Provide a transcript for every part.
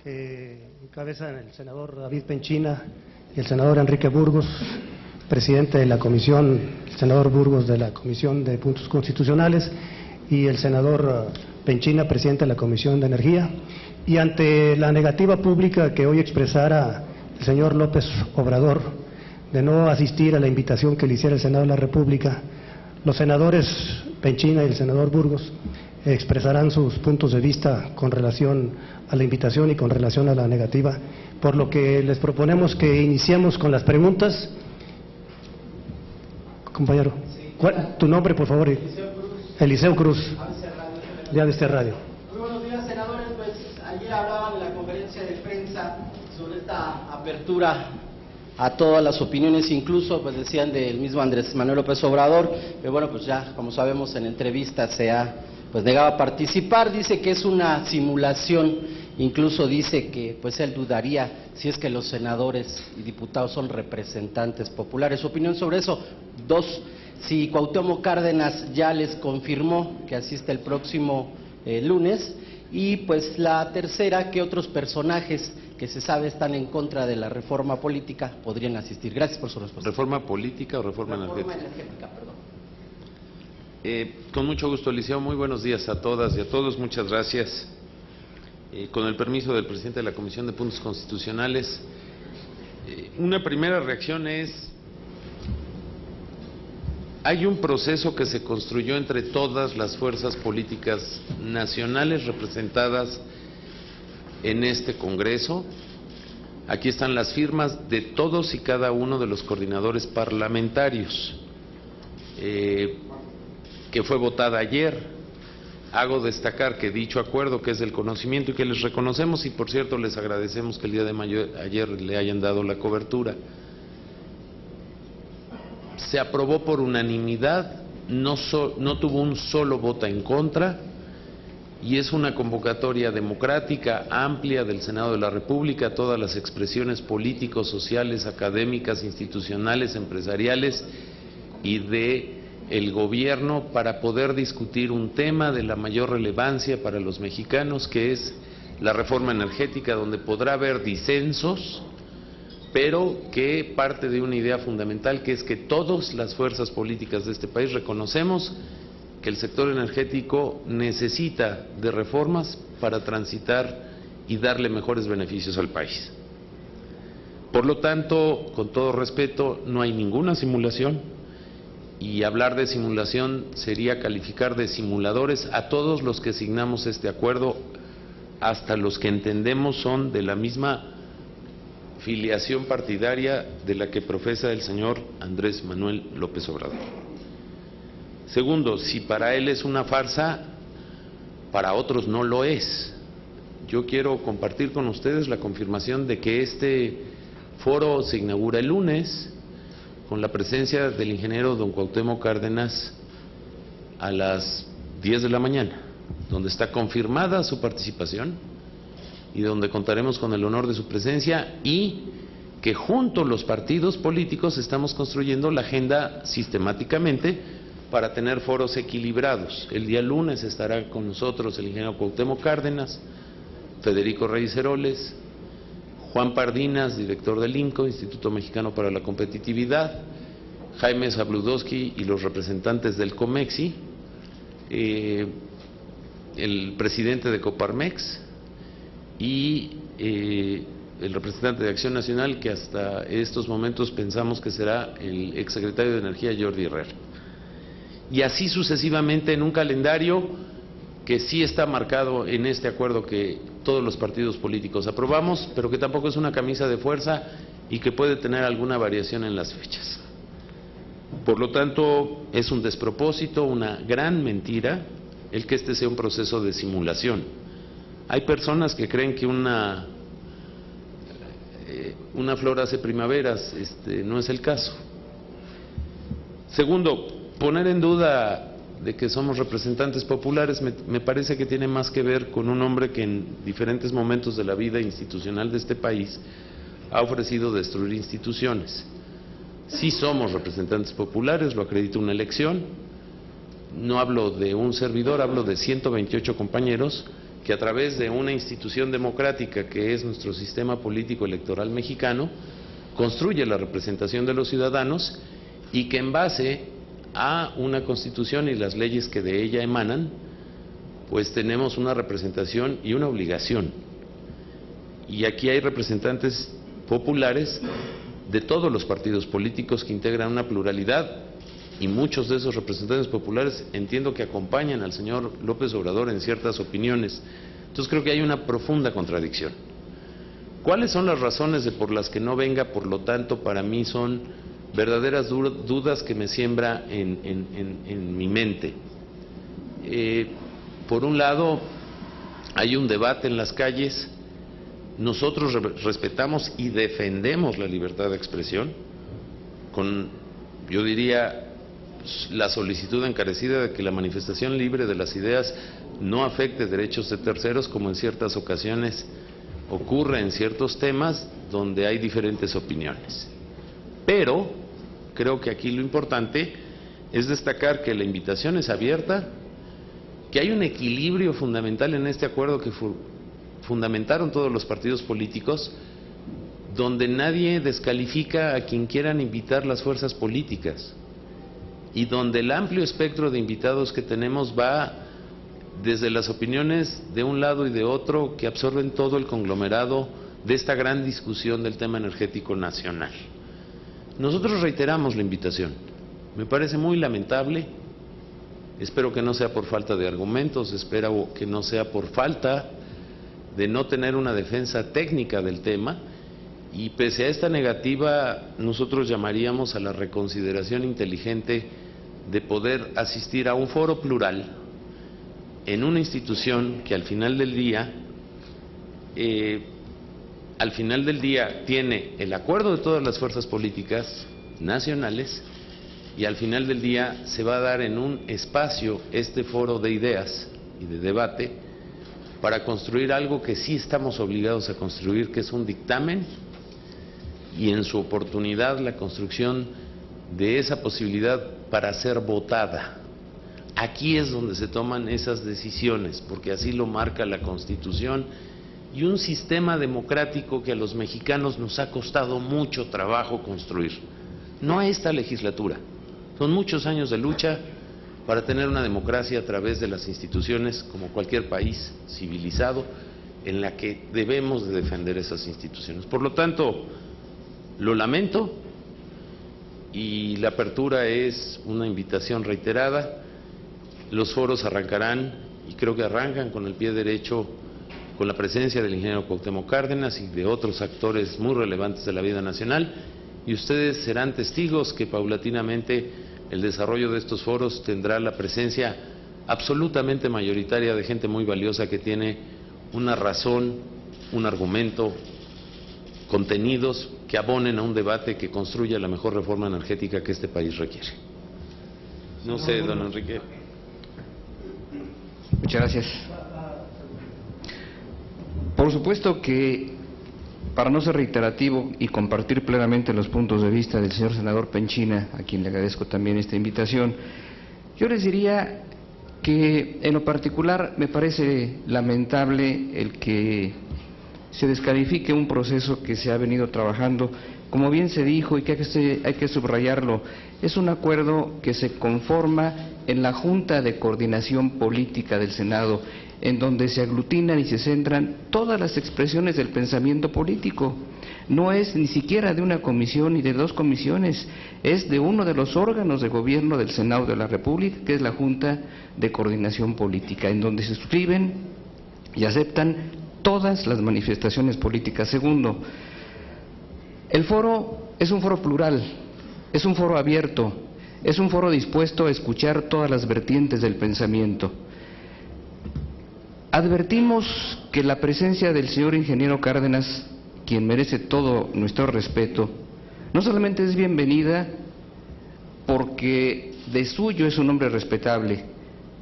encabezan el senador David Penchina y el senador Enrique Burgos, presidente de la comisión, el senador Burgos de la Comisión de Puntos Constitucionales y el senador Penchina, presidente de la Comisión de Energía. Y ante la negativa pública que hoy expresara el señor López Obrador de no asistir a la invitación que le hiciera el Senado de la República, los senadores Penchina y el senador Burgos expresarán sus puntos de vista con relación a la invitación y con relación a la negativa, por lo que les proponemos que iniciemos con las preguntas. Compañero, tu nombre, por favor. Eliseo Cruz, de ABC Radio. Muy buenos días, senadores. Pues ayer hablaban en la conferencia de prensa sobre esta apertura a todas las opiniones, incluso pues decían del mismo Andrés Manuel López Obrador, pero bueno, pues ya como sabemos en entrevistas se ha negado a participar. Dice que es una simulación, incluso dice que pues él dudaría si es que los senadores y diputados son representantes populares. Su opinión sobre eso. Dos, si Cuauhtémoc Cárdenas ya les confirmó que asiste el próximo lunes. Y pues la tercera, ¿qué otros personajes que se sabe están en contra de la reforma política podrían asistir? Gracias por su respuesta. ¿Reforma política o reforma energética? Reforma energética, perdón. Con mucho gusto, Eliseo. Muy buenos días a todas y a todos. Muchas gracias. Con el permiso del presidente de la Comisión de Puntos Constitucionales, una primera reacción es: hay un proceso que se construyó entre todas las fuerzas políticas nacionales representadas en este Congreso. Aquí están las firmas de todos y cada uno de los coordinadores parlamentarios, que fue votada ayer. Hago destacar que dicho acuerdo, que es del conocimiento y que les reconocemos, y por cierto les agradecemos que el día de ayer le hayan dado la cobertura, se aprobó por unanimidad, no tuvo un solo voto en contra, y es una convocatoria democrática, amplia, del Senado de la República, todas las expresiones políticos, sociales, académicas, institucionales, empresariales y de el gobierno, para poder discutir un tema de la mayor relevancia para los mexicanos, que es la reforma energética, donde podrá haber disensos, pero que parte de una idea fundamental, que es que todas las fuerzas políticas de este país reconocemos que el sector energético necesita de reformas para transitar y darle mejores beneficios al país. Por lo tanto, con todo respeto, no hay ninguna simulación, y hablar de simulación sería calificar de simuladores a todos los que signamos este acuerdo, hasta los que entendemos son de la misma filiación partidaria de la que profesa el señor Andrés Manuel López Obrador. Segundo, si para él es una farsa, para otros no lo es. Yo quiero compartir con ustedes la confirmación de que este foro se inaugura el lunes, con la presencia del ingeniero don Cuauhtémoc Cárdenas a las 10 de la mañana, donde está confirmada su participación y donde contaremos con el honor de su presencia, y que junto los partidos políticos estamos construyendo la agenda sistemáticamente para tener foros equilibrados. El día lunes estará con nosotros el ingeniero Cuauhtémoc Cárdenas, Federico Reyes Heroles, Juan Pardinas, director del INCO, Instituto Mexicano para la Competitividad, Jaime Zabludowski y los representantes del COMEXI, el presidente de Coparmex y el representante de Acción Nacional, que hasta estos momentos pensamos que será el exsecretario de Energía, Jordi Herrera. Y así sucesivamente, en un calendario que sí está marcado en este acuerdo que todos los partidos políticos aprobamos, pero que tampoco es una camisa de fuerza y que puede tener alguna variación en las fechas. Por lo tanto, es un despropósito, una gran mentira, el que este sea un proceso de simulación. Hay personas que creen que una flor hace primaveras, no es el caso. Segundo, poner en duda de que somos representantes populares me parece que tiene más que ver con un hombre que en diferentes momentos de la vida institucional de este país ha ofrecido destruir instituciones. Sí somos representantes populares, lo acredita una elección. No hablo de un servidor, hablo de 128 compañeros que a través de una institución democrática que es nuestro sistema político electoral mexicano, construye la representación de los ciudadanos y que en base a una constitución y las leyes que de ella emanan, pues tenemos una representación y una obligación. Y aquí hay representantes populares de todos los partidos políticos que integran una pluralidad, y muchos de esos representantes populares entiendo que acompañan al señor López Obrador en ciertas opiniones. Entonces creo que hay una profunda contradicción. ¿Cuáles son las razones por las que no venga? Por lo tanto, para mí son verdaderas dudas que me siembra en mi mente. Por un lado, hay un debate en las calles. Nosotros respetamos y defendemos la libertad de expresión con, yo diría, la solicitud encarecida de que la manifestación libre de las ideas no afecte derechos de terceros, como en ciertas ocasiones ocurre en ciertos temas donde hay diferentes opiniones. Pero creo que aquí lo importante es destacar que la invitación es abierta, que hay un equilibrio fundamental en este acuerdo que fundamentaron todos los partidos políticos, donde nadie descalifica a quien quieran invitar las fuerzas políticas, y donde el amplio espectro de invitados que tenemos va desde las opiniones de un lado y de otro que absorben todo el conglomerado de esta gran discusión del tema energético nacional. Nosotros reiteramos la invitación. Me parece muy lamentable, espero que no sea por falta de argumentos, espero que no sea por falta de no tener una defensa técnica del tema, y pese a esta negativa, nosotros llamaríamos a la reconsideración inteligente de poder asistir a un foro plural en una institución que al final del día tiene el acuerdo de todas las fuerzas políticas nacionales, y al final del día se va a dar en un espacio este foro de ideas y de debate para construir algo que sí estamos obligados a construir, que es un dictamen, y en su oportunidad la construcción de esa posibilidad para ser votada. Aquí es donde se toman esas decisiones, porque así lo marca la Constitución y un sistema democrático que a los mexicanos nos ha costado mucho trabajo construir. No a esta legislatura, son muchos años de lucha para tener una democracia a través de las instituciones, como cualquier país civilizado, en la que debemos de defender esas instituciones. Por lo tanto, lo lamento, y la apertura es una invitación reiterada. Los foros arrancarán, y creo que arrancan con el pie derecho, con la presencia del ingeniero Cuauhtémoc Cárdenas y de otros actores muy relevantes de la vida nacional, y ustedes serán testigos que paulatinamente el desarrollo de estos foros tendrá la presencia absolutamente mayoritaria de gente muy valiosa que tiene una razón, un argumento, contenidos que abonen a un debate que construya la mejor reforma energética que este país requiere. No sé, don Enrique. Muchas gracias. Por supuesto que, para no ser reiterativo y compartir plenamente los puntos de vista del señor senador Penchina, a quien le agradezco también esta invitación, yo les diría que en lo particular me parece lamentable el que se descalifique un proceso que se ha venido trabajando. Como bien se dijo y que hay que subrayarlo, es un acuerdo que se conforma en la Junta de Coordinación Política del Senado, en donde se aglutinan y se centran todas las expresiones del pensamiento político. No es ni siquiera de una comisión ni de dos comisiones, es de uno de los órganos de gobierno del Senado de la República, que es la Junta de Coordinación Política, en donde se suscriben y aceptan todas las manifestaciones políticas. Segundo, el foro es un foro plural, es un foro abierto, es un foro dispuesto a escuchar todas las vertientes del pensamiento. Advertimos que la presencia del señor ingeniero Cárdenas, quien merece todo nuestro respeto, no solamente es bienvenida porque de suyo es un hombre respetable,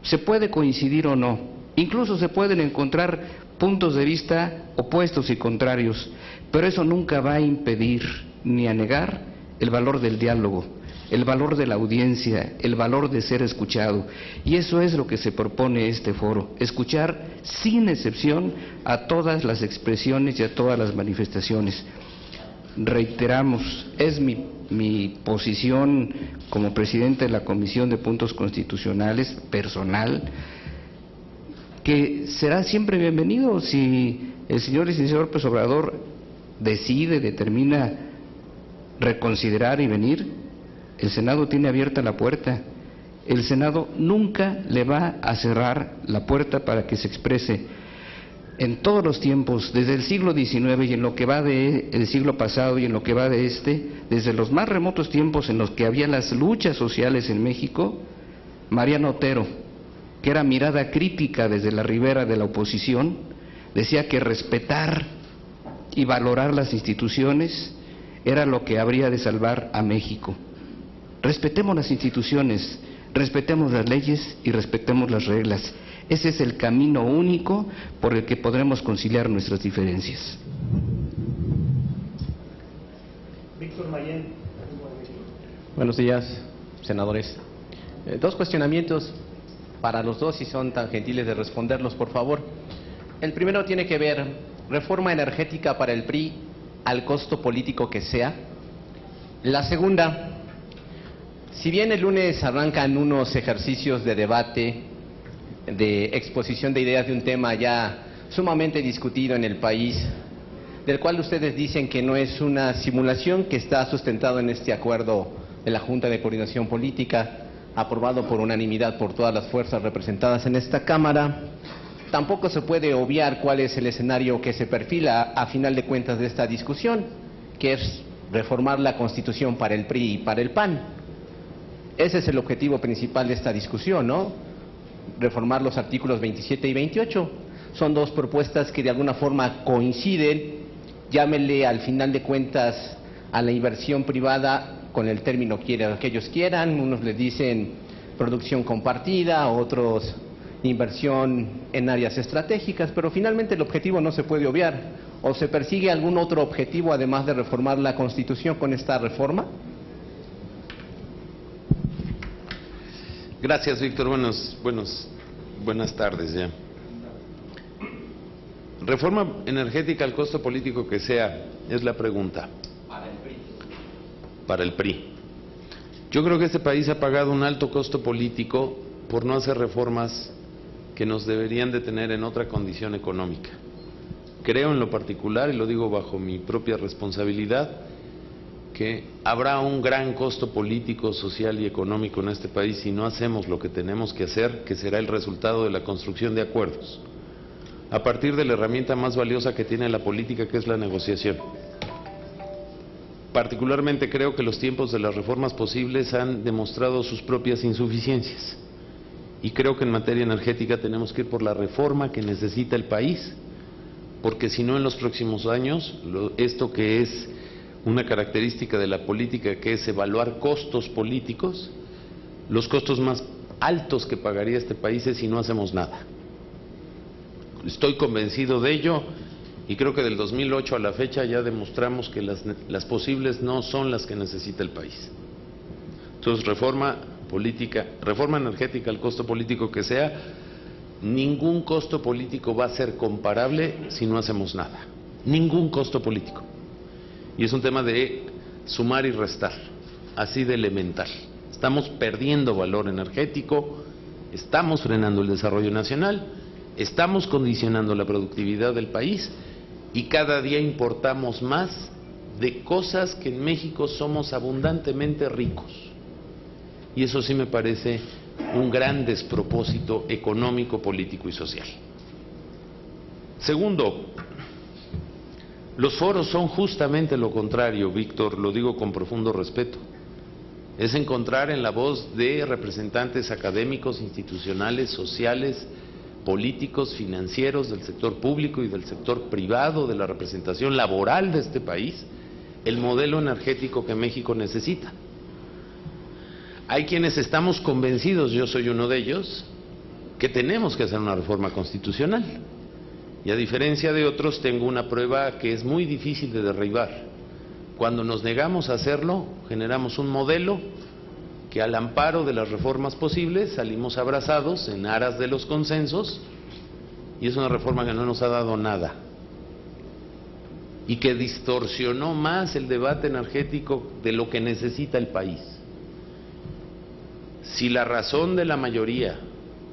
se puede coincidir o no, incluso se pueden encontrar puntos de vista opuestos y contrarios, pero eso nunca va a impedir ni a negar el valor del diálogo, el valor de la audiencia, el valor de ser escuchado. Y eso es lo que se propone este foro, escuchar sin excepción a todas las expresiones y a todas las manifestaciones. Reiteramos, es mi posición como presidente de la Comisión de Puntos Constitucionales, personal, que será siempre bienvenido si el señor licenciado López Obrador decide, determina reconsiderar y venir. El Senado tiene abierta la puerta. El Senado nunca le va a cerrar la puerta para que se exprese. En todos los tiempos, desde el siglo XIX y en lo que va del siglo pasado y en lo que va de desde los más remotos tiempos en los que había las luchas sociales en México, Mariano Otero, que era mirada crítica desde la ribera de la oposición, decía que respetar y valorar las instituciones era lo que habría de salvar a México. Respetemos las instituciones, respetemos las leyes y respetemos las reglas. Ese es el camino único por el que podremos conciliar nuestras diferencias. Víctor Mayén. Buenos días, senadores. Dos cuestionamientos para los dos, si son tan gentiles de responderlos, por favor. El primero tiene que ver, reforma energética para el PRI al costo político que sea. La segunda, si bien el lunes arrancan unos ejercicios de debate, de exposición de ideas de un tema ya sumamente discutido en el país, del cual ustedes dicen que no es una simulación, que está sustentado en este acuerdo de la Junta de Coordinación Política, aprobado por unanimidad por todas las fuerzas representadas en esta Cámara, tampoco se puede obviar cuál es el escenario que se perfila a final de cuentas de esta discusión, que es reformar la Constitución para el PRI y para el PAN. Ese es el objetivo principal de esta discusión, ¿no? Reformar los artículos 27 y 28. Son dos propuestas que de alguna forma coinciden, llámenle al final de cuentas a la inversión privada con el término que ellos quieran. Unos les dicen producción compartida, otros inversión en áreas estratégicas, pero finalmente el objetivo no se puede obviar. ¿O se persigue algún otro objetivo además de reformar la Constitución con esta reforma? Gracias, Víctor. Buenas tardes ya. Reforma energética al costo político que sea, es la pregunta. Para el PRI. Para el PRI. Yo creo que este país ha pagado un alto costo político por no hacer reformas que nos deberían de tener en otra condición económica. Creo en lo particular, y lo digo bajo mi propia responsabilidad, que habrá un gran costo político, social y económico en este país si no hacemos lo que tenemos que hacer, que será el resultado de la construcción de acuerdos, a partir de la herramienta más valiosa que tiene la política, que es la negociación. Particularmente creo que los tiempos de las reformas posibles han demostrado sus propias insuficiencias, y creo que en materia energética tenemos que ir por la reforma que necesita el país, porque si no en los próximos años, esto que es una característica de la política, que es evaluar costos políticos, los costos más altos que pagaría este país es si no hacemos nada. Estoy convencido de ello y creo que del 2008 a la fecha ya demostramos que las posibles no son las que necesita el país. Entonces, reforma energética al costo político que sea, ningún costo político va a ser comparable si no hacemos nada. Ningún costo político. Y es un tema de sumar y restar, así de elemental. Estamos perdiendo valor energético, estamos frenando el desarrollo nacional, estamos condicionando la productividad del país y cada día importamos más de cosas que en México somos abundantemente ricos. Y eso sí me parece un gran despropósito económico, político y social. Segundo, los foros son justamente lo contrario, Víctor, lo digo con profundo respeto. Es encontrar en la voz de representantes académicos, institucionales, sociales, políticos, financieros, del sector público y del sector privado, de la representación laboral de este país, el modelo energético que México necesita. Hay quienes estamos convencidos, yo soy uno de ellos, que tenemos que hacer una reforma constitucional. Y a diferencia de otros, tengo una prueba que es muy difícil de derribar. Cuando nos negamos a hacerlo, generamos un modelo que al amparo de las reformas posibles salimos abrazados en aras de los consensos, y es una reforma que no nos ha dado nada y que distorsionó más el debate energético de lo que necesita el país. Si la razón de la mayoría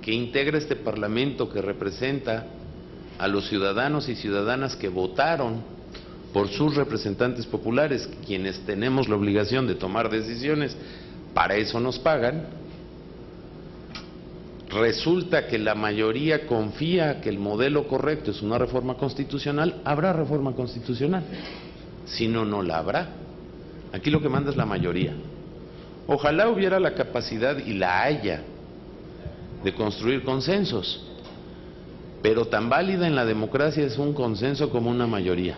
que integra este Parlamento, que representa a los ciudadanos y ciudadanas que votaron por sus representantes populares, quienes tenemos la obligación de tomar decisiones, para eso nos pagan, resulta que la mayoría confía que el modelo correcto es una reforma constitucional, habrá reforma constitucional. Si no, no la habrá. Aquí lo que manda es la mayoría. Ojalá hubiera la capacidad, y la haya, de construir consensos, pero tan válida en la democracia es un consenso como una mayoría.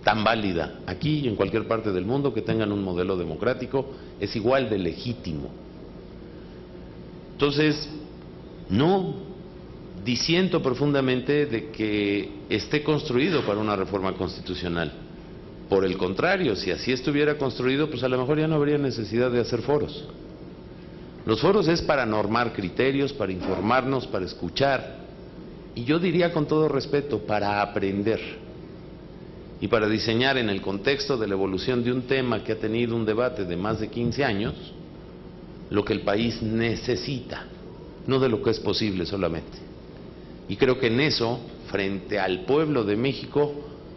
Tan válida aquí y en cualquier parte del mundo que tengan un modelo democrático es igual de legítimo. Entonces, no disiento profundamente de que esté construido para una reforma constitucional. Por el contrario, si así estuviera construido, pues a lo mejor ya no habría necesidad de hacer foros. Los foros es para normar criterios, para informarnos, para escuchar, y yo diría con todo respeto, para aprender y para diseñar en el contexto de la evolución de un tema que ha tenido un debate de más de 15 años, lo que el país necesita, no de lo que es posible solamente. Y creo que en eso, frente al pueblo de México,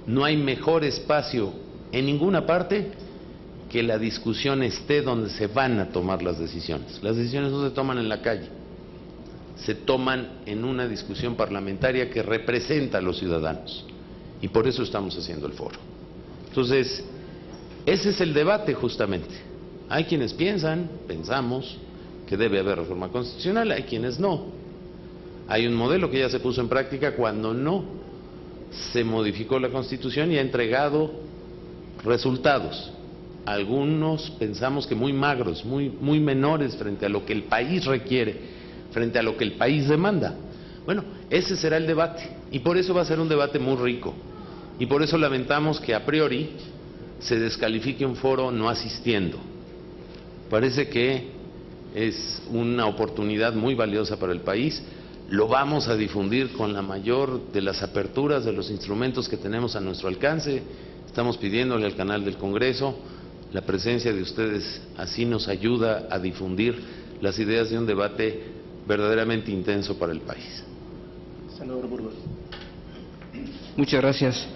no hay mejor espacio en ninguna parte que la discusión esté donde se van a tomar las decisiones. Las decisiones no se toman en la calle, se toman en una discusión parlamentaria que representa a los ciudadanos, y por eso estamos haciendo el foro. Entonces, ese es el debate justamente. Hay quienes pensamos que debe haber reforma constitucional, hay quienes no. Hay un modelo que ya se puso en práctica cuando no se modificó la Constitución y ha entregado resultados. Algunos pensamos que muy magros, muy menores frente a lo que el país requiere, frente a lo que el país demanda. Bueno, ese será el debate, y por eso va a ser un debate muy rico, y por eso lamentamos que a priori se descalifique un foro no asistiendo. Parece que es una oportunidad muy valiosa para el país. Lo vamos a difundir con la mayor de las aperturas de los instrumentos que tenemos a nuestro alcance. Estamos pidiéndole al canal del Congreso, la presencia de ustedes así nos ayuda a difundir las ideas de un debate verdaderamente intenso para el país. Senador Burgos. Muchas gracias.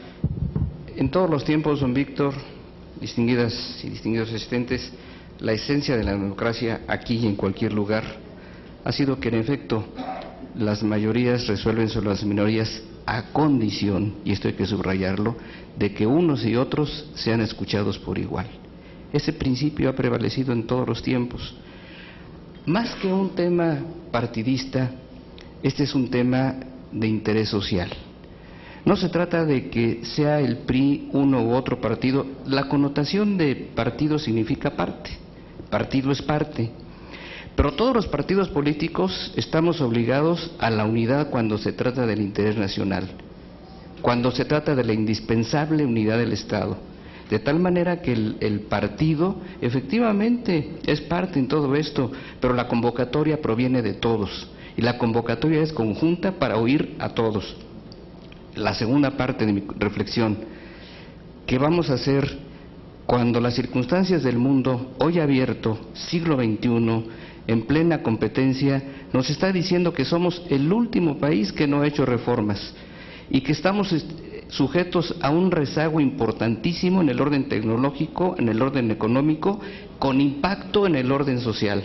En todos los tiempos, don Víctor, distinguidas y distinguidos asistentes, la esencia de la democracia aquí y en cualquier lugar ha sido que en efecto las mayorías resuelven sobre las minorías a condición, y esto hay que subrayarlo, de que unos y otros sean escuchados por igual. Ese principio ha prevalecido en todos los tiempos. Más que un tema partidista, este es un tema de interés social. No se trata de que sea el PRI uno u otro partido. La connotación de partido significa parte, partido es parte. Pero todos los partidos políticos estamos obligados a la unidad cuando se trata del interés nacional, cuando se trata de la indispensable unidad del Estado. De tal manera que el partido efectivamente es parte en todo esto, pero la convocatoria proviene de todos, y la convocatoria es conjunta para oír a todos. La segunda parte de mi reflexión, ¿qué vamos a hacer cuando las circunstancias del mundo, hoy abierto, siglo XXI, en plena competencia, nos está diciendo que somos el último país que no ha hecho reformas y que estamos sujetos a un rezago importantísimo en el orden tecnológico, en el orden económico, con impacto en el orden social?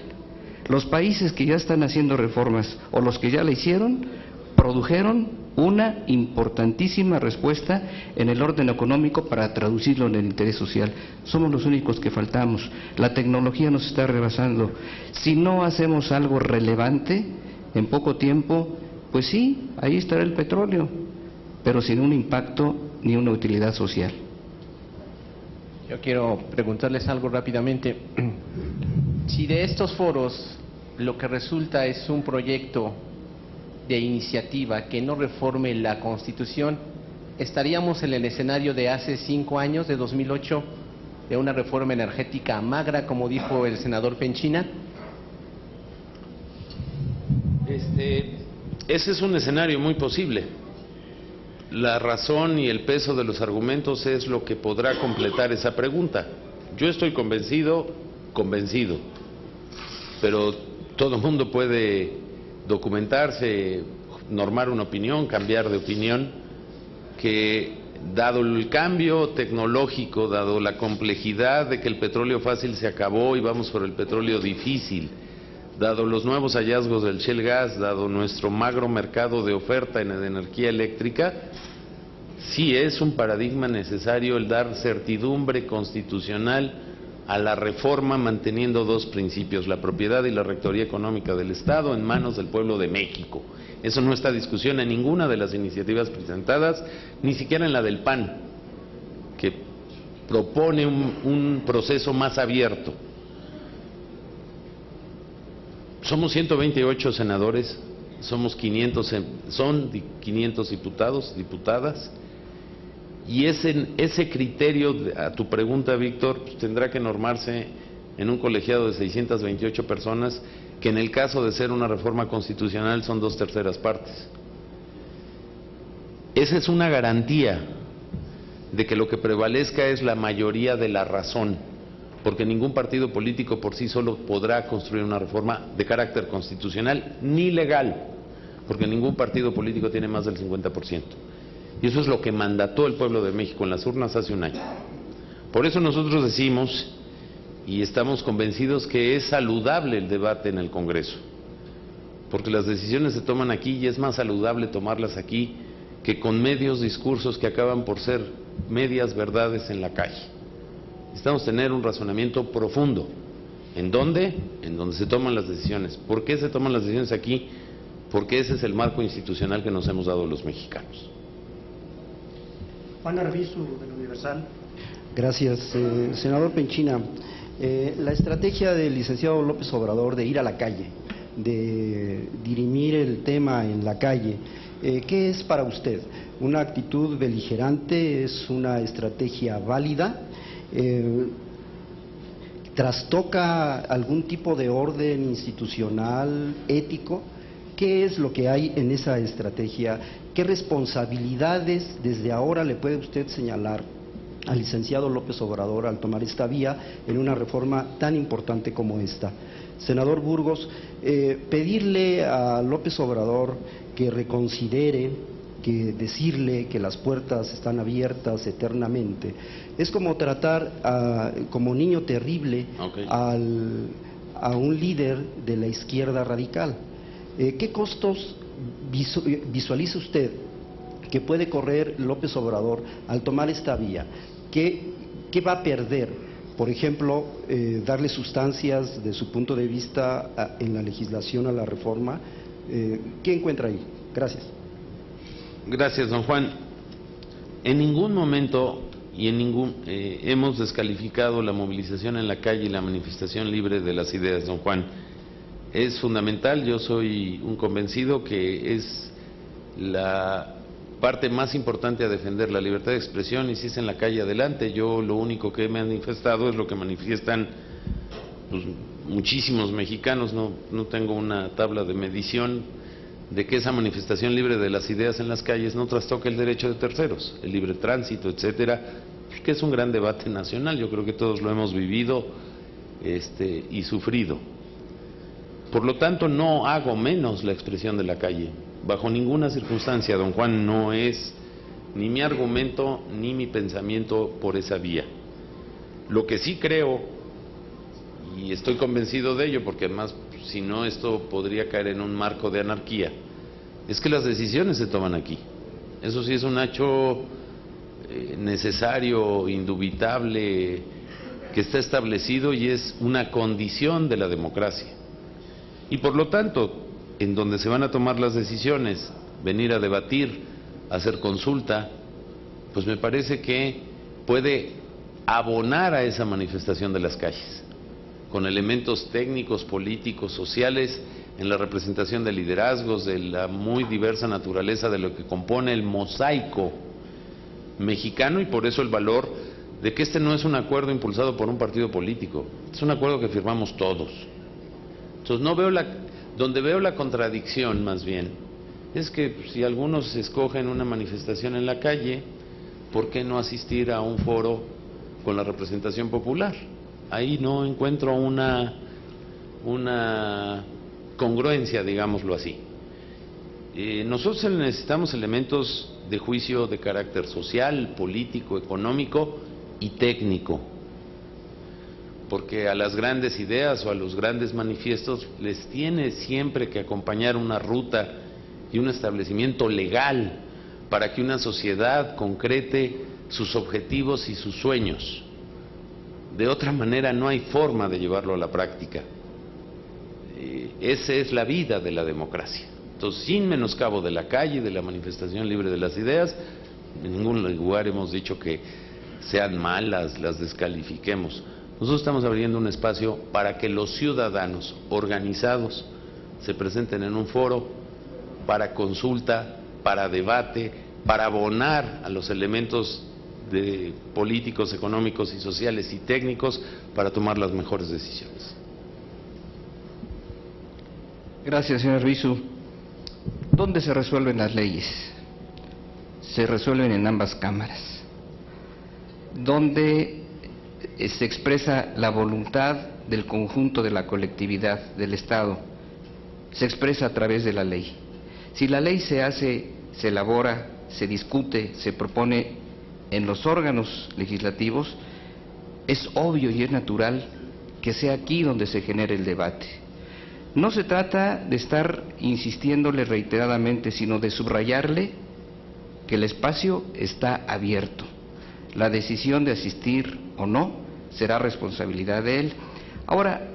Los países que ya están haciendo reformas o los que ya la hicieron, produjeron una importantísima respuesta en el orden económico para traducirlo en el interés social. Somos los únicos que faltamos. La tecnología nos está rebasando. Si no hacemos algo relevante en poco tiempo, pues sí, ahí estará el petróleo, pero sin un impacto ni una utilidad social. Yo quiero preguntarles algo rápidamente. Si de estos foros lo que resulta es un proyecto de iniciativa que no reforme la Constitución, estaríamos en el escenario de hace 5 años, de 2008, de una reforma energética magra, como dijo el senador Penchina, Ese es un escenario muy posible. La razón y el peso de los argumentos es lo que podrá completar esa pregunta. Yo estoy convencido, pero todo el mundo puede documentarse, normar una opinión, cambiar de opinión, que dado el cambio tecnológico, dado la complejidad de que el petróleo fácil se acabó y vamos por el petróleo difícil, dado los nuevos hallazgos del shale gas, dado nuestro magro mercado de oferta de energía eléctrica, sí es un paradigma necesario el dar certidumbre constitucional a la reforma manteniendo dos principios, la propiedad y la rectoría económica del Estado en manos del pueblo de México. Eso no está a discusión en ninguna de las iniciativas presentadas, ni siquiera en la del PAN, que propone un proceso más abierto. Somos 128 senadores, son 500 diputados, diputadas, y ese criterio, a tu pregunta, Víctor, pues tendrá que normarse en un colegiado de 628 personas, que en el caso de ser una reforma constitucional son 2/3 partes. Esa es una garantía de que lo que prevalezca es la mayoría de la razón, porque ningún partido político por sí solo podrá construir una reforma de carácter constitucional ni legal, porque ningún partido político tiene más del 50%. Y eso es lo que mandató el pueblo de México en las urnas hace un año. Por eso nosotros decimos y estamos convencidos que es saludable el debate en el Congreso, porque las decisiones se toman aquí y es más saludable tomarlas aquí que con medios discursos que acaban por ser medias verdades en la calle. Necesitamos tener un razonamiento profundo. ¿En dónde? En donde se toman las decisiones. ¿Por qué se toman las decisiones aquí? Porque ese es el marco institucional que nos hemos dado los mexicanos. Juan Arvizu, del Universal. Gracias. Senador Penchina, la estrategia del licenciado López Obrador de ir a la calle, de dirimir el tema en la calle, ¿qué es para usted? ¿Una actitud beligerante? ¿Es una estrategia válida? ¿Trastoca algún tipo de orden institucional, ético? ¿Qué es lo que hay en esa estrategia? ¿Qué responsabilidades desde ahora le puede usted señalar al licenciado López Obrador al tomar esta vía en una reforma tan importante como esta? Senador Burgos, pedirle a López Obrador que reconsidere, que decirle que las puertas están abiertas eternamente, es como tratar como niño terrible a un líder de la izquierda radical. ¿Qué costos visualiza usted que puede correr López Obrador al tomar esta vía? ¿Qué va a perder? Por ejemplo, darle sustancias de su punto de vista en la legislación a la reforma. ¿Qué encuentra ahí? Gracias. Gracias, don Juan. En ningún momento hemos descalificado la movilización en la calle y la manifestación libre de las ideas, don Juan. Es fundamental, yo soy un convencido que es la parte más importante a defender, la libertad de expresión, y si es en la calle, adelante. Yo lo único que he manifestado es lo que manifiestan pues, muchísimos mexicanos, no tengo una tabla de medición de que esa manifestación libre de las ideas en las calles no trastoque el derecho de terceros, el libre tránsito, etcétera, que es un gran debate nacional. Yo creo que todos lo hemos vivido y sufrido. Por lo tanto, no hago menos la expresión de la calle. Bajo ninguna circunstancia, don Juan, no es ni mi argumento ni mi pensamiento por esa vía. Lo que sí creo, y estoy convencido de ello, porque además, si no, esto podría caer en un marco de anarquía, es que las decisiones se toman aquí. Eso sí es un hecho necesario, indubitable, que está establecido y es una condición de la democracia. Y por lo tanto, en donde se van a tomar las decisiones, venir a debatir, hacer consulta, pues me parece que puede abonar a esa manifestación de las calles, con elementos técnicos, políticos, sociales, en la representación de liderazgos, de la muy diversa naturaleza de lo que compone el mosaico mexicano, y por eso el valor de que este no es un acuerdo impulsado por un partido político, es un acuerdo que firmamos todos. Entonces no veo Donde veo la contradicción, más bien, es que si algunos escogen una manifestación en la calle, ¿por qué no asistir a un foro con la representación popular? Ahí no encuentro una congruencia, digámoslo así. Nosotros necesitamos elementos de juicio de carácter social, político, económico y técnico, porque a las grandes ideas o a los grandes manifiestos les tiene siempre que acompañar una ruta y un establecimiento legal para que una sociedad concrete sus objetivos y sus sueños. De otra manera no hay forma de llevarlo a la práctica. Esa es la vida de la democracia. Entonces, sin menoscabo de la calle, de la manifestación libre de las ideas, en ningún lugar hemos dicho que sean malas, las descalifiquemos. Nosotros estamos abriendo un espacio para que los ciudadanos organizados se presenten en un foro para consulta, para debate, para abonar a los elementos de políticos, económicos y sociales y técnicos para tomar las mejores decisiones. Gracias, señor Arbizu. ¿Dónde se resuelven las leyes? Se resuelven en ambas cámaras. ¿Dónde se expresa la voluntad del conjunto de la colectividad, del Estado? Se expresa a través de la ley. Si la ley se hace, se elabora, se discute, se propone en los órganos legislativos, es obvio y es natural que sea aquí donde se genere el debate. No se trata de estar insistiéndole reiteradamente, sino de subrayarle que el espacio está abierto. La decisión de asistir o no será responsabilidad de él. Ahora,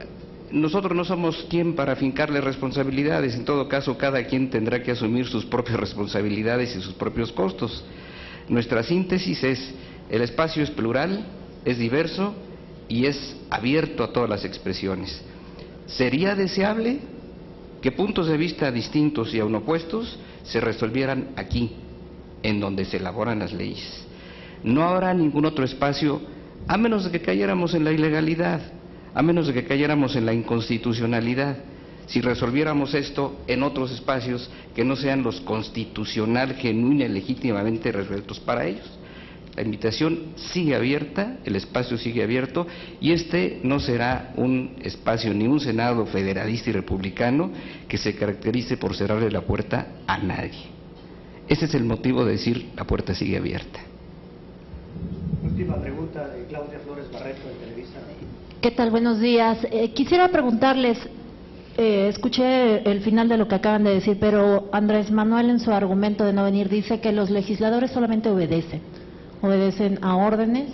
nosotros no somos quien para fincarle responsabilidades. En todo caso, cada quien tendrá que asumir sus propias responsabilidades y sus propios costos. Nuestra síntesis es: el espacio es plural, es diverso y es abierto a todas las expresiones. ¿Sería deseable que puntos de vista distintos y aun opuestos se resolvieran aquí, en donde se elaboran las leyes? No habrá ningún otro espacio, a menos de que cayéramos en la ilegalidad, a menos de que cayéramos en la inconstitucionalidad, si resolviéramos esto en otros espacios que no sean los constitucional, genuina y legítimamente resueltos para ellos. La invitación sigue abierta, el espacio sigue abierto, y este no será un espacio ni un Senado federalista y republicano que se caracterice por cerrarle la puerta a nadie. Ese es el motivo de decir: la puerta sigue abierta. Última pregunta de Claudia Flores Barreto de Televisa. ¿Qué tal? Buenos días. Quisiera preguntarles, escuché el final de lo que acaban de decir, pero Andrés Manuel en su argumento de no venir dice que los legisladores solamente obedecen a órdenes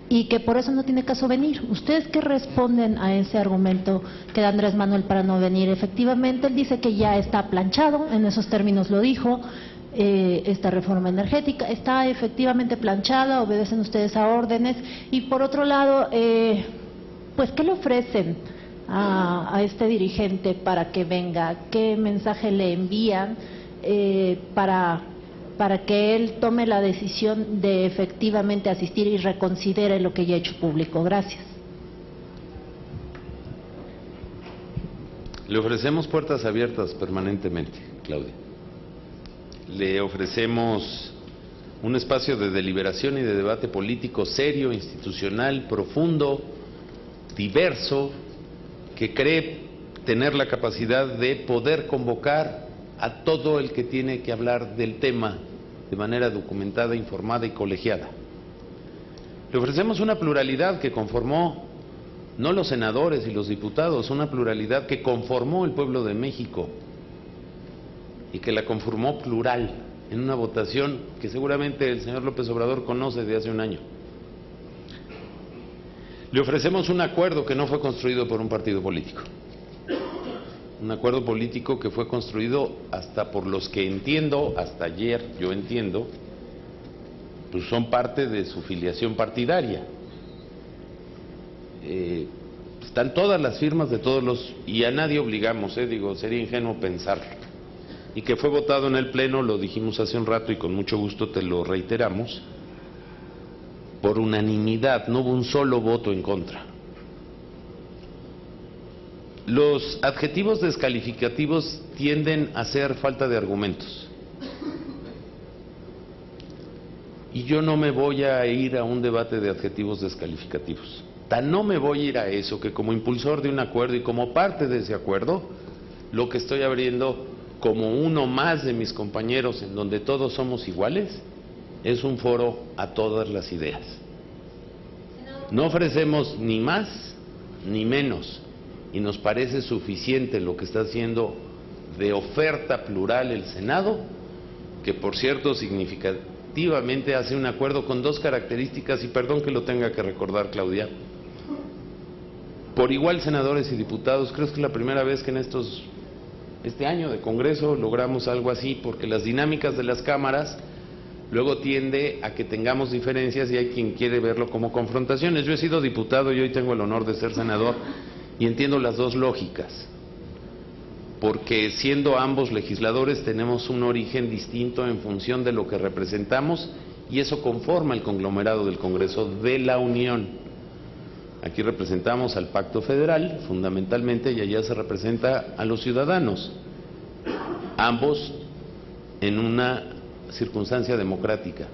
y que por eso no tiene caso venir. ¿Ustedes qué responden a ese argumento que da Andrés Manuel para no venir? Efectivamente, él dice que ya está planchado, en esos términos lo dijo, esta reforma energética está efectivamente planchada, obedecen ustedes a órdenes, y por otro lado, pues ¿qué le ofrecen a este dirigente para que venga? ¿Qué mensaje le envían para que él tome la decisión de efectivamente asistir y reconsidere lo que ya ha hecho público? Gracias. Le ofrecemos puertas abiertas permanentemente, Claudia. Le ofrecemos un espacio de deliberación y de debate político serio, institucional, profundo, diverso, que cree tener la capacidad de poder convocar a todo el que tiene que hablar del tema de manera documentada, informada y colegiada. Le ofrecemos una pluralidad que conformó no los senadores y los diputados, una pluralidad que conformó el pueblo de México y que la conformó plural en una votación que seguramente el señor López Obrador conoce de hace un año. Le ofrecemos un acuerdo que no fue construido por un partido político, un acuerdo político que fue construido hasta por los que entiendo, hasta ayer yo entiendo, pues son parte de su filiación partidaria. Están todas las firmas de todos los, y a nadie obligamos, digo, sería ingenuo pensarlo. Y que fue votado en el Pleno, lo dijimos hace un rato y con mucho gusto te lo reiteramos, por unanimidad, no hubo un solo voto en contra. Los adjetivos descalificativos tienden a ser falta de argumentos. Y yo no me voy a ir a un debate de adjetivos descalificativos. Tan no me voy a ir a eso que como impulsor de un acuerdo y como parte de ese acuerdo, lo que estoy abriendo como uno más de mis compañeros en donde todos somos iguales, es un foro a todas las ideas. No ofrecemos ni más ni menos, y nos parece suficiente lo que está haciendo de oferta plural el Senado, que por cierto significativamente hace un acuerdo con dos características, y perdón que lo tenga que recordar, Claudia. Por igual, senadores y diputados, creo que es la primera vez que en este año de Congreso logramos algo así, porque las dinámicas de las cámaras luego tiende a que tengamos diferencias y hay quien quiere verlo como confrontaciones. Yo he sido diputado y hoy tengo el honor de ser senador y entiendo las dos lógicas, porque siendo ambos legisladores tenemos un origen distinto en función de lo que representamos y eso conforma el conglomerado del Congreso de la Unión. Aquí representamos al Pacto Federal fundamentalmente y allá se representa a los ciudadanos, ambos en una circunstancia democrática.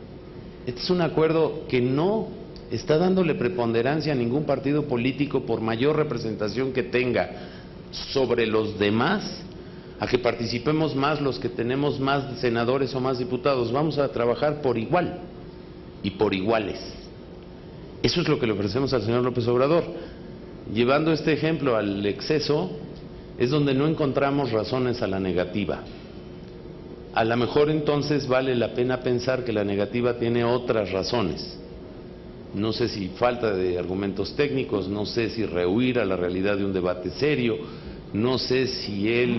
Este es un acuerdo que no está dándole preponderancia a ningún partido político por mayor representación que tenga sobre los demás, a que participemos más los que tenemos más senadores o más diputados. Vamos a trabajar por igual y por iguales. Eso es lo que le ofrecemos al señor López Obrador. Llevando este ejemplo al exceso, es donde no encontramos razones a la negativa. A lo mejor entonces vale la pena pensar que la negativa tiene otras razones. No sé si falta de argumentos técnicos, no sé si rehuir a la realidad de un debate serio, no sé si él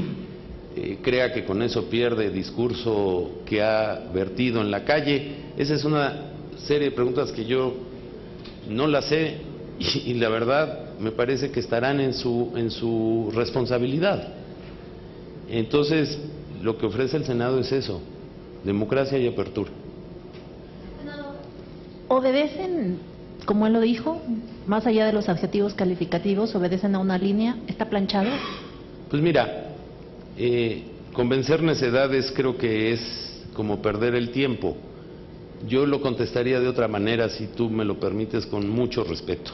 crea que con eso pierde el discurso que ha vertido en la calle. Esa es una serie de preguntas que yo no las sé y la verdad me parece que estarán en su responsabilidad. Entonces, lo que ofrece el Senado es eso, democracia y apertura. ¿Obedecen, como él lo dijo, más allá de los adjetivos calificativos, obedecen a una línea? ¿Está planchado? Pues mira, convencer necedades creo que es como perder el tiempo. Yo lo contestaría de otra manera, si tú me lo permites, con mucho respeto.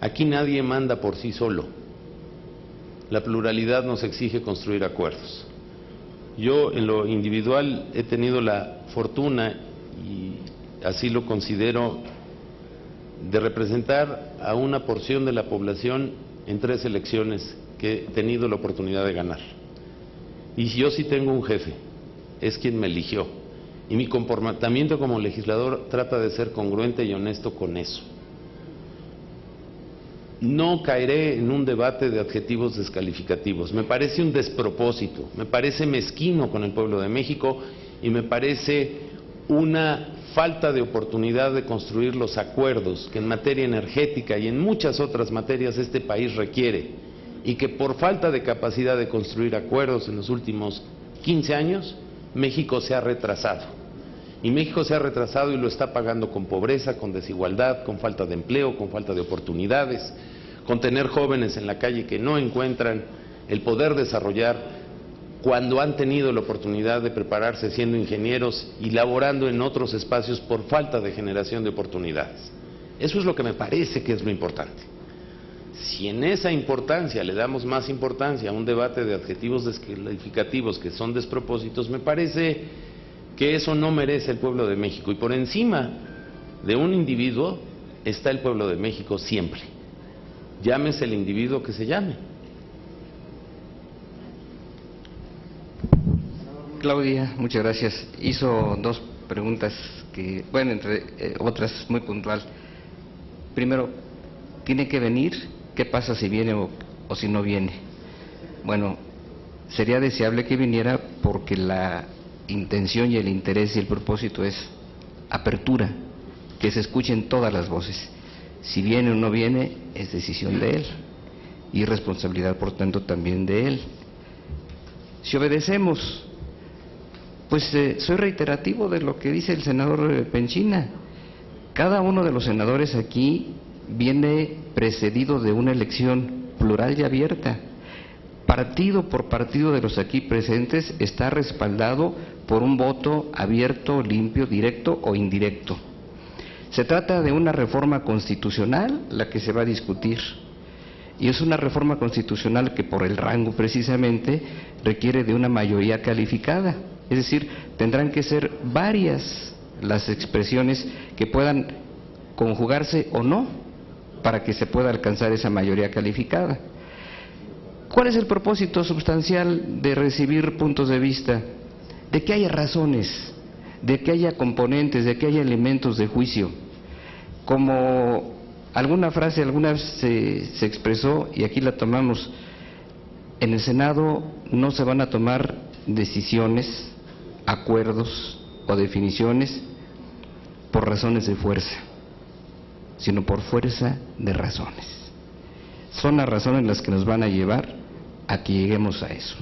Aquí nadie manda por sí solo. La pluralidad nos exige construir acuerdos. Yo en lo individual he tenido la fortuna, y así lo considero, de representar a una porción de la población en 3 elecciones que he tenido la oportunidad de ganar. Y yo sí tengo un jefe, es quien me eligió. Y mi comportamiento como legislador trata de ser congruente y honesto con eso. No caeré en un debate de adjetivos descalificativos. Me parece un despropósito, me parece mezquino con el pueblo de México y me parece una falta de oportunidad de construir los acuerdos que en materia energética y en muchas otras materias este país requiere, y que por falta de capacidad de construir acuerdos en los últimos 15 años, México se ha retrasado. Y México se ha retrasado y lo está pagando con pobreza, con desigualdad, con falta de empleo, con falta de oportunidades, con tener jóvenes en la calle que no encuentran el poder desarrollar cuando han tenido la oportunidad de prepararse siendo ingenieros y laborando en otros espacios por falta de generación de oportunidades. Eso es lo que me parece que es lo importante. Si en esa importancia le damos más importancia a un debate de adjetivos descalificativos que son despropósitos, me parece que eso no merece el pueblo de México. Y por encima de un individuo está el pueblo de México siempre. Llámese el individuo que se llame. Claudia, muchas gracias. Hizo 2 preguntas que, bueno, entre otras muy puntual. Primero, ¿tiene que venir? ¿Qué pasa si viene o si no viene? Bueno, sería deseable que viniera porque la intención y el interés y el propósito es apertura, que se escuchen todas las voces. Si viene o no viene es decisión de él y responsabilidad por tanto también de él. Si obedecemos, pues soy reiterativo de lo que dice el senador Penchina. Cada uno de los senadores aquí viene precedido de una elección plural y abierta. partido por partido de los aquí presentes está respaldado por un voto abierto, limpio, directo o indirecto. Se trata de una reforma constitucional la que se va a discutir, y es una reforma constitucional que por el rango precisamente requiere de una mayoría calificada, es decir, tendrán que ser varias las expresiones que puedan conjugarse o no para que se pueda alcanzar esa mayoría calificada. ¿Cuál es el propósito sustancial de recibir puntos de vista? De que haya razones, de que haya componentes, de que haya elementos de juicio. Como alguna frase alguna vez se expresó, y aquí la tomamos, en el Senado no se van a tomar decisiones, acuerdos o definiciones por razones de fuerza, sino por fuerza de razones. Son las razones las que nos van a llevar a que lleguemos a eso.